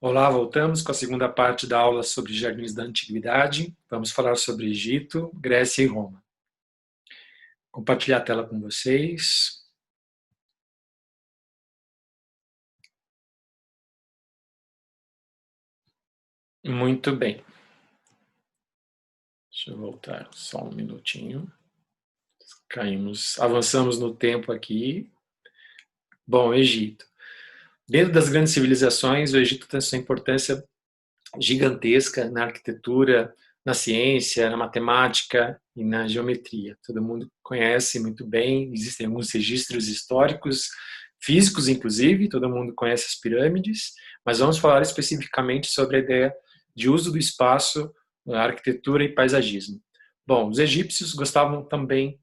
Olá, voltamos com a segunda parte da aula sobre jardins da antiguidade. Vamos falar sobre Egito, Grécia e Roma. Compartilhar a tela com vocês. Muito bem. Deixa eu voltar só um minutinho. Avançamos no tempo aqui. Bom, Egito. Dentro das grandes civilizações, o Egito tem sua importância gigantesca na arquitetura, na ciência, na matemática e na geometria. Todo mundo conhece muito bem, existem alguns registros históricos, físicos inclusive, todo mundo conhece as pirâmides, mas vamos falar especificamente sobre a ideia de uso do espaço, arquitetura e paisagismo. Bom, os egípcios gostavam também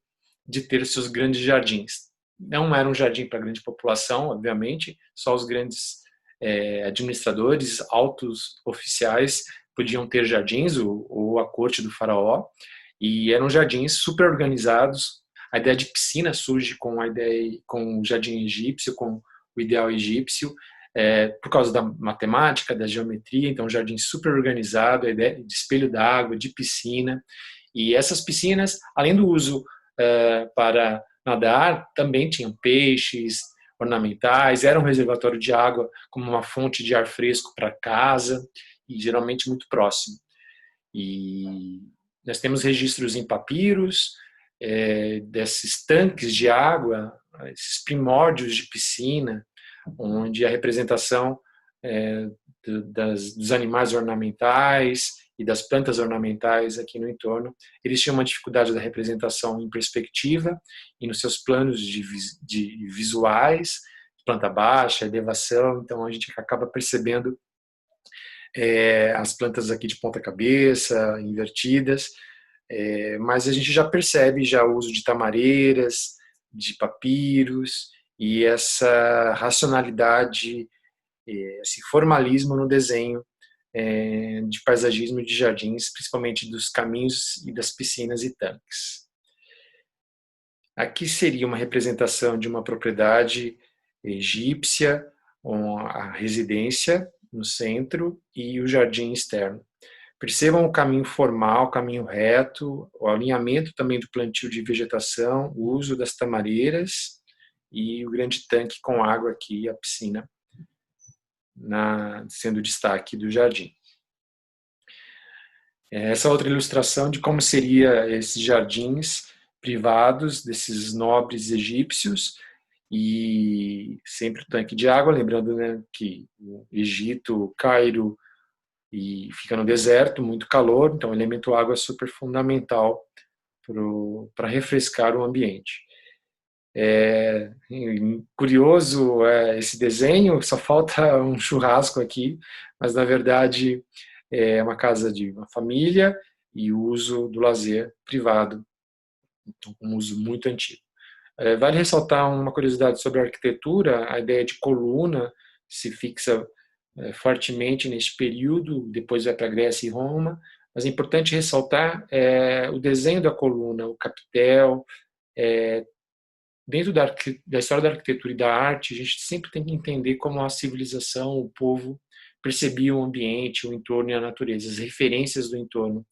de ter seus grandes jardins. Não era um jardim para a grande população, obviamente, só os grandes administradores, altos oficiais podiam ter jardins, ou a corte do faraó, e eram jardins super organizados. A ideia de piscina surge com o jardim egípcio, com o ideal egípcio, por causa da matemática, da geometria. Então, um jardim super organizado, a ideia de espelho d'água, de piscina. E essas piscinas, além do uso para nadar, também tinham peixes ornamentais, era um reservatório de água como uma fonte de ar fresco para casa, e geralmente muito próximo. E nós temos registros em papiros desses tanques de água, esses primórdios de piscina, onde a representação dos animais ornamentais e das plantas ornamentais aqui no entorno, eles tinham uma dificuldade da representação em perspectiva e nos seus planos de visuais, planta baixa, elevação. Então a gente acaba percebendo as plantas aqui de ponta cabeça, invertidas, mas a gente já percebe já o uso de tamareiras, de papiros, e essa racionalidade, esse formalismo no desenho de paisagismo e de jardins, principalmente dos caminhos e das piscinas e tanques. Aqui seria uma representação de uma propriedade egípcia, a residência no centro e o jardim externo. Percebam o caminho formal, o caminho reto, o alinhamento também do plantio de vegetação, o uso das tamareiras e o grande tanque com água aqui, a piscina, sendo o destaque do jardim. Essa outra ilustração de como seria esses jardins privados desses nobres egípcios, e sempre o tanque de água, lembrando, né, que o Egito, o Cairo, e fica no deserto, muito calor, então o elemento água é super fundamental para refrescar o ambiente. Curioso esse desenho, só falta um churrasco aqui, mas na verdade é uma casa de uma família e o uso do lazer privado, então um uso muito antigo. Vale ressaltar uma curiosidade sobre a arquitetura: a ideia de coluna se fixa fortemente neste período, depois vai para a Grécia e Roma, mas é importante ressaltar o desenho da coluna, o capitel. Dentro da história da arquitetura e da arte, a gente sempre tem que entender como a civilização, o povo, percebia o ambiente, o entorno e a natureza, as referências do entorno.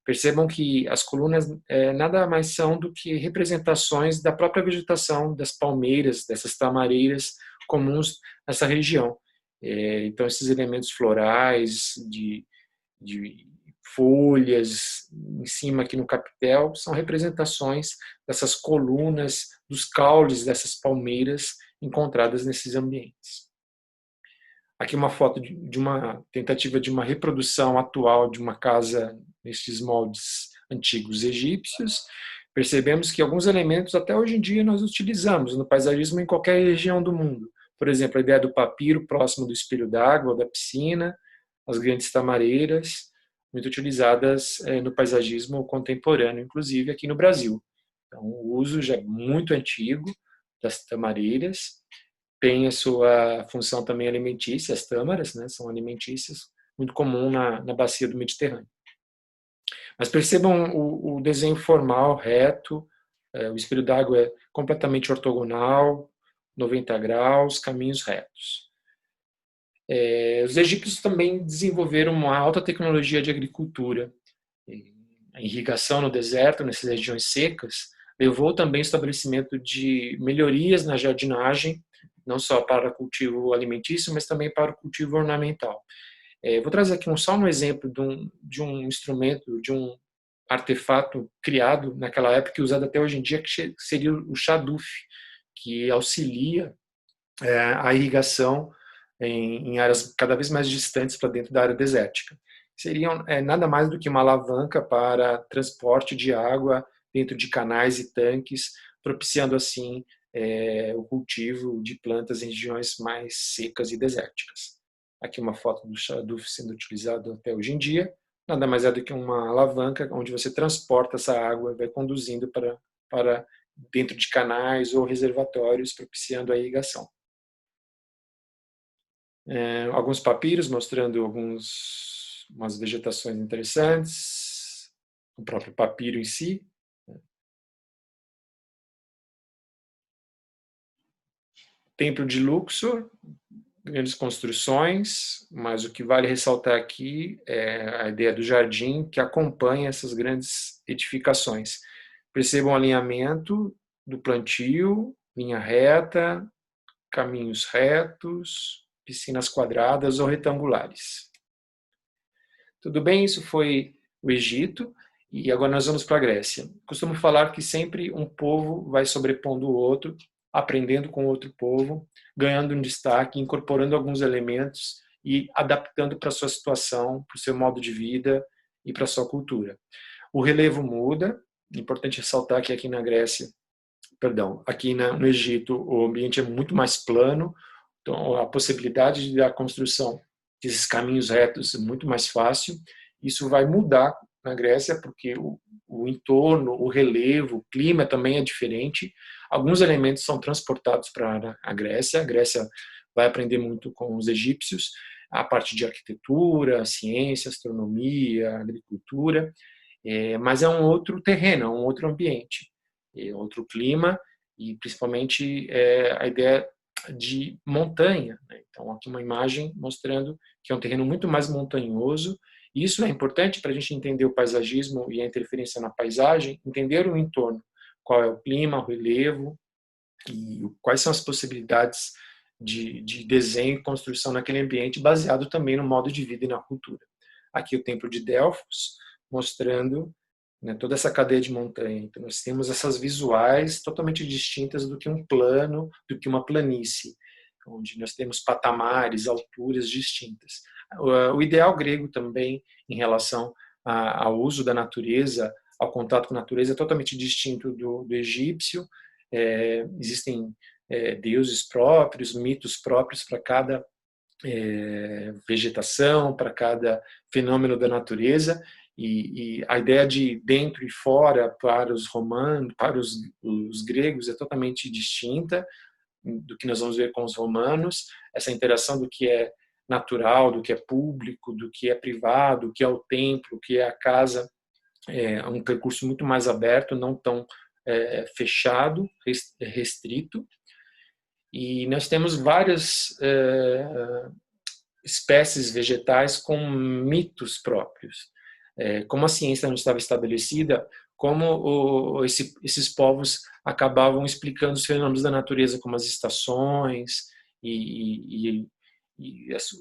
Percebam que as colunas nada mais são do que representações da própria vegetação, das palmeiras, dessas tamareiras comuns nessa região. Então, esses elementos florais, de folhas em cima aqui no capitel, são representações dessas colunas, dos caules dessas palmeiras encontradas nesses ambientes. Aqui uma foto de uma tentativa de uma reprodução atual de uma casa nesses moldes antigos egípcios. Percebemos que alguns elementos até hoje em dia nós utilizamos no paisagismo em qualquer região do mundo. Por exemplo, a ideia do papiro próximo do espelho d'água ou da piscina, as grandes tamareiras, muito utilizadas no paisagismo contemporâneo, inclusive aqui no Brasil. Então, o uso já é muito antigo das tamareiras, tem a sua função também alimentícia, as tâmaras, né, são alimentícias, muito comum na bacia do Mediterrâneo. Mas percebam o desenho formal, reto, o espelho d'água é completamente ortogonal, 90 graus, caminhos retos. Os egípcios também desenvolveram uma alta tecnologia de agricultura. A irrigação no deserto, nessas regiões secas, levou também ao estabelecimento de melhorias na jardinagem, não só para cultivo alimentício, mas também para o cultivo ornamental. Vou trazer aqui só um exemplo de um instrumento, de um artefato criado naquela época e usado até hoje em dia, que seria o chaduf, que auxilia a irrigação em áreas cada vez mais distantes para dentro da área desértica. Seriam nada mais do que uma alavanca para transporte de água dentro de canais e tanques, propiciando assim o cultivo de plantas em regiões mais secas e desérticas. Aqui uma foto do chaduf sendo utilizado até hoje em dia. Nada mais é do que uma alavanca onde você transporta essa água e vai conduzindo para dentro de canais ou reservatórios, propiciando a irrigação. Alguns papiros mostrando umas vegetações interessantes, o próprio papiro em si. Templo de Luxor, grandes construções, mas o que vale ressaltar aqui é a ideia do jardim que acompanha essas grandes edificações. Percebam o alinhamento do plantio, linha reta, caminhos retos, piscinas quadradas ou retangulares. Tudo bem, isso foi o Egito, e agora nós vamos para a Grécia. Costumo falar que sempre um povo vai sobrepondo o outro, aprendendo com outro povo, ganhando um destaque, incorporando alguns elementos e adaptando para a sua situação, para o seu modo de vida e para a sua cultura. O relevo muda, é importante ressaltar que aqui na Grécia, aqui no Egito, o ambiente é muito mais plano, então a possibilidade da construção desses caminhos retos é muito mais fácil. Isso vai mudar na Grécia, porque o entorno, o relevo, o clima também é diferente. Alguns elementos são transportados para a Grécia vai aprender muito com os egípcios, a parte de arquitetura, ciência, astronomia, agricultura, mas é um outro terreno, é um outro ambiente, é outro clima e principalmente a ideia de montanha. Né? Então, aqui uma imagem mostrando que é um terreno muito mais montanhoso. Isso é importante para a gente entender o paisagismo e a interferência na paisagem, entender o entorno, qual é o clima, o relevo e quais são as possibilidades de desenho e construção naquele ambiente, baseado também no modo de vida e na cultura. Aqui o Templo de Delfos, mostrando, né, toda essa cadeia de montanha. Então, nós temos essas visuais totalmente distintas do que um plano, do que uma planície, onde nós temos patamares, alturas distintas. O ideal grego também, em relação ao uso da natureza, ao contato com a natureza, é totalmente distinto do egípcio. Existem deuses próprios, mitos próprios para cada vegetação, para cada fenômeno da natureza, e a ideia de dentro e fora para os romanos, para os gregos é totalmente distinta do que nós vamos ver com os romanos, essa interação do que é natural, do que é público, do que é privado, do que é o templo, do que é a casa, é um percurso muito mais aberto, não tão fechado, restrito. E nós temos várias espécies vegetais com mitos próprios. Como a ciência não estava estabelecida, como esses povos acabavam explicando os fenômenos da natureza, como as estações e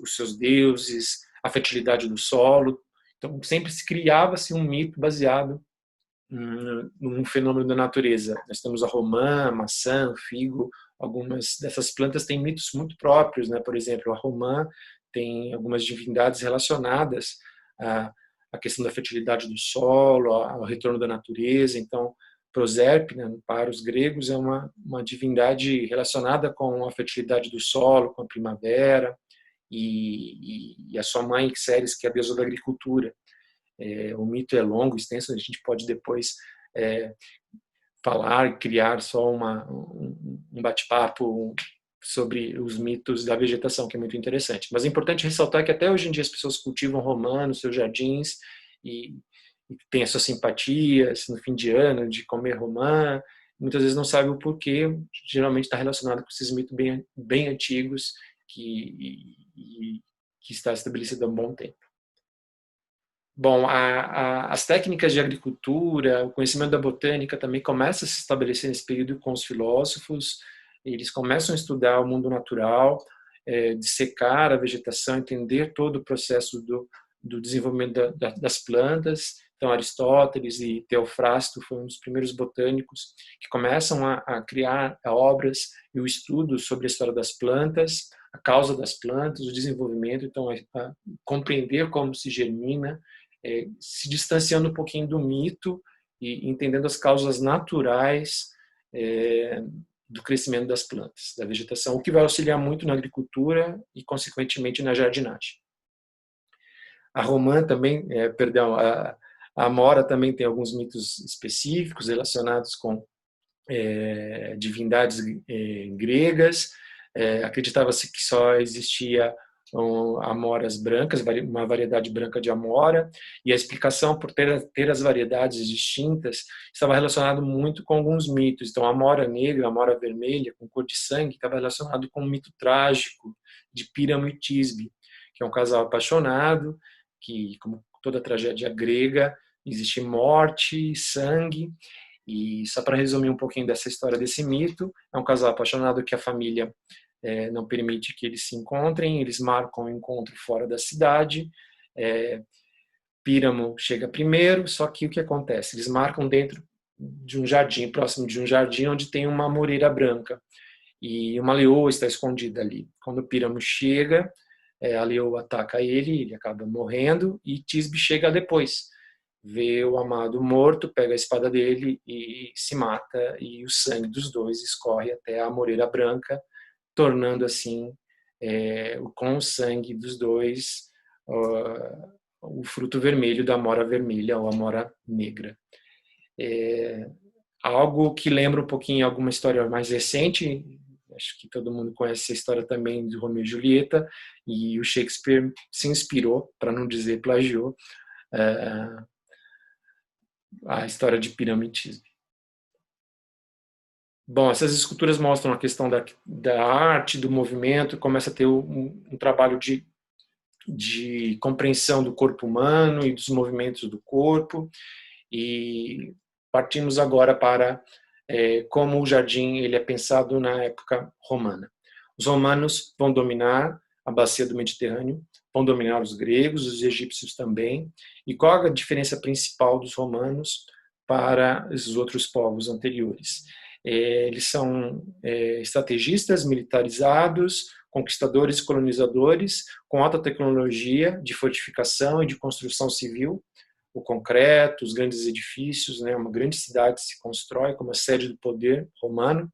os seus deuses, a fertilidade do solo. Então, sempre se criava-se um mito baseado num fenômeno da natureza. Nós temos a romã, a maçã, o figo. Algumas dessas plantas têm mitos muito próprios, né? Por exemplo, a romã tem algumas divindades relacionadas à questão da fertilidade do solo, ao retorno da natureza. Então, Proserpina, para os gregos, é uma divindade relacionada com a fertilidade do solo, com a primavera, e a sua mãe, Ceres, que é a deusa da agricultura. O mito é longo, extenso, a gente pode depois falar, criar só um bate-papo sobre os mitos da vegetação, que é muito interessante. Mas é importante ressaltar que até hoje em dia as pessoas cultivam romã nos seus jardins e têm as suas simpatias no fim de ano de comer romã. Muitas vezes não sabem o porquê, geralmente está relacionado com esses mitos bem antigos e que está estabelecida há um bom tempo. Bom, as técnicas de agricultura, o conhecimento da botânica também começa a se estabelecer nesse período com os filósofos. Eles começam a estudar o mundo natural, dissecar a vegetação, entender todo o processo do desenvolvimento das plantas. Então, Aristóteles e Teofrasto foram os primeiros botânicos que começam a criar obras e o estudo sobre a história das plantas, a causa das plantas, o desenvolvimento, então, a compreender como se germina, se distanciando um pouquinho do mito e entendendo as causas naturais do crescimento das plantas, da vegetação, o que vai auxiliar muito na agricultura e, consequentemente, na jardinagem. A romã também, a amora também tem alguns mitos específicos relacionados com divindades gregas. Acreditava-se que só existia amoras brancas, uma variedade branca de amora, e a explicação por ter as variedades distintas estava relacionado muito com alguns mitos. Então, a amora negra, a amora vermelha, com cor de sangue, estava relacionado com um mito trágico de Píramo e Tisbe, que é um casal apaixonado, que, como toda tragédia grega, existe morte, sangue. E só para resumir um pouquinho dessa história desse mito, é um casal apaixonado que a família não permite que eles se encontrem, eles marcam o encontro fora da cidade. Píramo chega primeiro, só que o que acontece? Eles marcam dentro de um jardim, próximo de um jardim onde tem uma moreira branca e uma leoa está escondida ali. Quando Píramo chega, a leoa ataca ele acaba morrendo, e Tisbe chega depois. Vê o amado morto, pega a espada dele e se mata, e o sangue dos dois escorre até a moreira branca, tornando assim, com o sangue dos dois, o fruto vermelho da amora vermelha ou amora negra. Algo que lembra um pouquinho alguma história mais recente, acho que todo mundo conhece a história também de Romeu e Julieta, e o Shakespeare se inspirou, para não dizer plagiou, a história de Píramo e Tisbe. Bom, essas esculturas mostram a questão da arte, do movimento, começa a ter um trabalho de compreensão do corpo humano e dos movimentos do corpo, e partimos agora para como o jardim ele é pensado na época romana. Os romanos vão dominar a bacia do Mediterrâneo, vão dominar os gregos, os egípcios também. E qual a diferença principal dos romanos para os outros povos anteriores? Eles são estrategistas militarizados, conquistadores e colonizadores, com alta tecnologia de fortificação e de construção civil, o concreto, os grandes edifícios, né? Uma grande cidade se constrói como a sede do poder romano,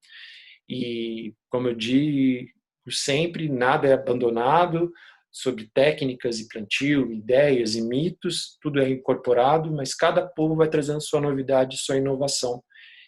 e, como eu digo sempre, nada é abandonado, sobre técnicas e plantio, ideias e mitos, tudo é incorporado, mas cada povo vai trazendo sua novidade, sua inovação.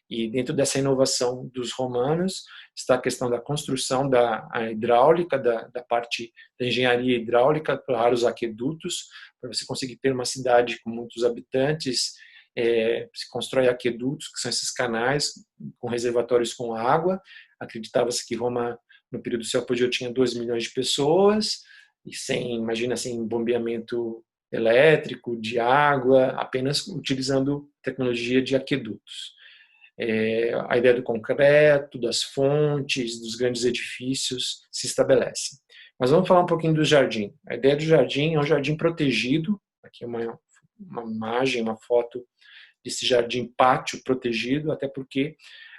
E dentro dessa inovação dos romanos está a questão da construção da hidráulica, da parte da engenharia hidráulica para os aquedutos, para você conseguir ter uma cidade com muitos habitantes, se constrói aquedutos, que são esses canais com reservatórios com água. Acreditava-se que Roma, no período do seu apogeu, tinha 2 milhões de pessoas, e imagina, sem bombeamento elétrico, de água, apenas utilizando tecnologia de aquedutos. A ideia do concreto, das fontes, dos grandes edifícios se estabelece. Mas vamos falar um pouquinho do jardim. A ideia do jardim é um jardim protegido. Aqui é uma imagem, uma foto desse jardim pátio protegido, até porque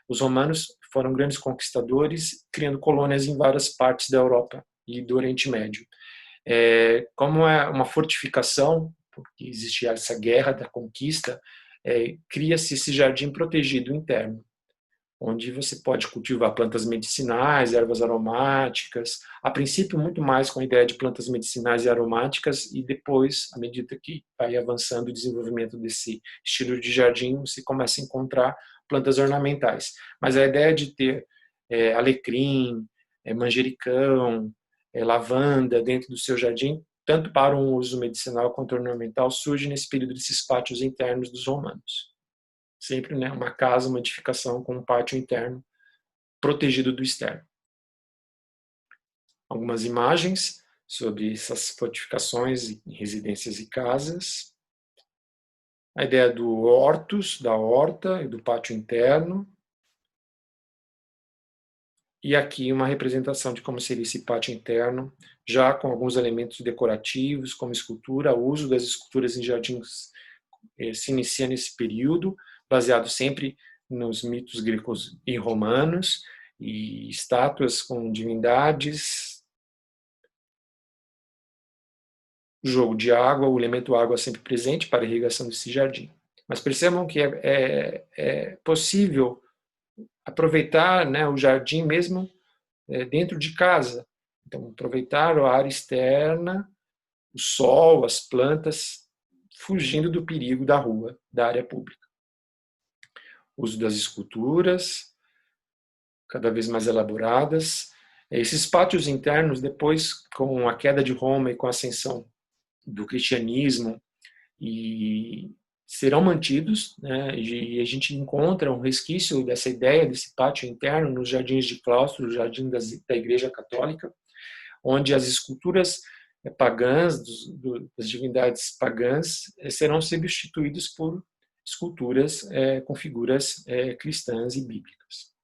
os romanos foram grandes conquistadores, criando colônias em várias partes da Europa e do Oriente Médio. Como é uma fortificação, porque existia essa guerra da conquista, cria-se esse jardim protegido interno, onde você pode cultivar plantas medicinais, ervas aromáticas, a princípio muito mais com a ideia de plantas medicinais e aromáticas, e depois, à medida que vai avançando o desenvolvimento desse estilo de jardim, você começa a encontrar plantas ornamentais. Mas a ideia de ter alecrim, manjericão, lavanda dentro do seu jardim, tanto para um uso medicinal quanto ornamental, surge nesse período desses pátios internos dos romanos. Sempre, né, uma casa, uma edificação com um pátio interno protegido do externo. Algumas imagens. sobre essas fortificações em residências e casas. A ideia do hortus, da horta e do pátio interno. E aqui uma representação de como seria esse pátio interno, já com alguns elementos decorativos, como escultura. O uso das esculturas em jardins se inicia nesse período, baseado sempre nos mitos gregos e romanos, e estátuas com divindades, jogo de água, o elemento água sempre presente para a irrigação desse jardim. Mas percebam que é possível aproveitar, né, o jardim mesmo dentro de casa. Então, aproveitar a área externa, o sol, as plantas, fugindo do perigo da rua, da área pública. O uso das esculturas, cada vez mais elaboradas. Esses pátios internos, depois, com a queda de Roma e com a ascensão do cristianismo, e serão mantidos, né? E a gente encontra um resquício dessa ideia desse pátio interno nos jardins de claustro, o jardim da Igreja Católica, onde as esculturas pagãs, das divindades pagãs, serão substituídas por esculturas com figuras cristãs e bíblicas.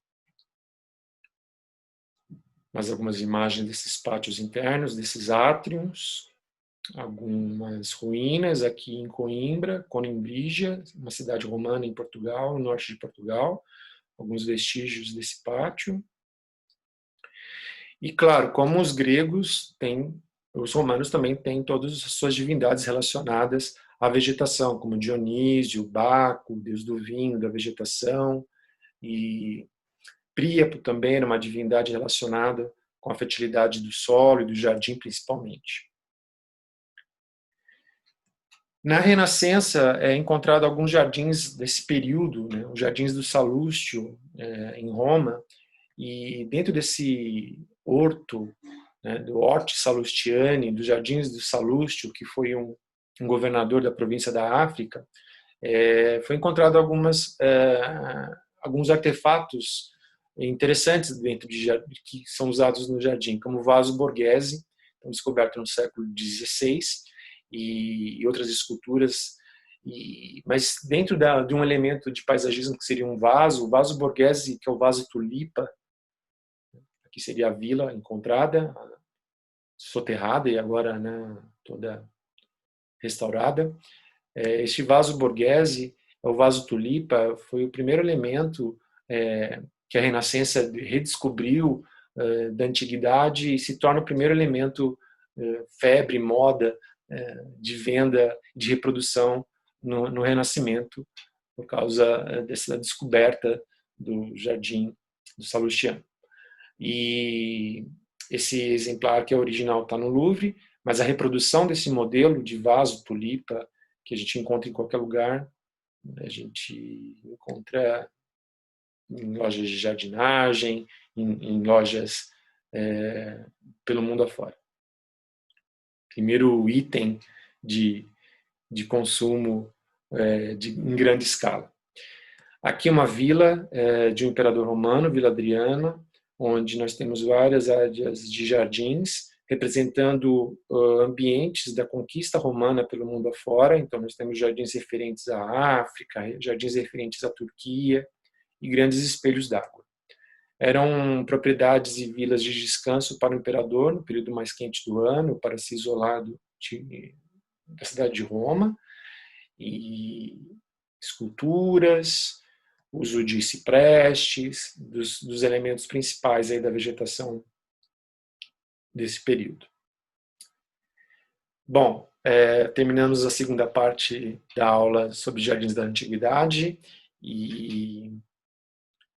Mais algumas imagens desses pátios internos, desses átrios, algumas ruínas aqui em Coimbra, Conimbrigia, uma cidade romana em Portugal, no norte de Portugal, alguns vestígios desse pátio. E claro, como os gregos têm, os romanos também têm todas as suas divindades relacionadas à vegetação, como Dionísio, Baco, deus do vinho, da vegetação, e Príapo também era uma divindade relacionada com a fertilidade do solo e do jardim principalmente. Na Renascença é encontrado alguns jardins desse período, né, os jardins do Salustio, em Roma, e dentro desse horto, né, do Horti Salustiani, dos jardins do Salustio, que foi um governador da província da África, foi encontrado alguns artefatos interessantes dentro que são usados no jardim, como o vaso Borghese, descoberto no século XVI, e outras esculturas. Mas dentro de um elemento de paisagismo que seria um vaso, o vaso Borghese, que é o vaso tulipa, que seria a vila encontrada, soterrada e agora, né, toda restaurada. Este vaso Borghese, o vaso tulipa, foi o primeiro elemento que a Renascença redescobriu da antiguidade e se torna o primeiro elemento febre, moda, de venda, de reprodução no Renascimento, por causa dessa descoberta do jardim do Salustiano. E esse exemplar que é original está no Louvre, mas a reprodução desse modelo de vaso tulipa, que a gente encontra em qualquer lugar, a gente encontra em lojas de jardinagem, em lojas pelo mundo afora. Primeiro item de consumo em grande escala. Aqui uma vila de um imperador romano, Vila Adriana, onde nós temos várias áreas de jardins, representando ambientes da conquista romana pelo mundo afora. Então, nós temos jardins referentes à África, jardins referentes à Turquia e grandes espelhos d'água. Eram propriedades e vilas de descanso para o imperador no período mais quente do ano, para se isolar da cidade de Roma, e esculturas, uso de ciprestes, dos elementos principais aí da vegetação desse período. Bom, terminamos a segunda parte da aula sobre jardins da antiguidade e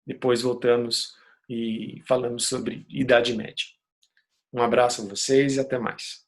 depois voltamos e falamos sobre Idade Média. Um abraço a vocês e até mais.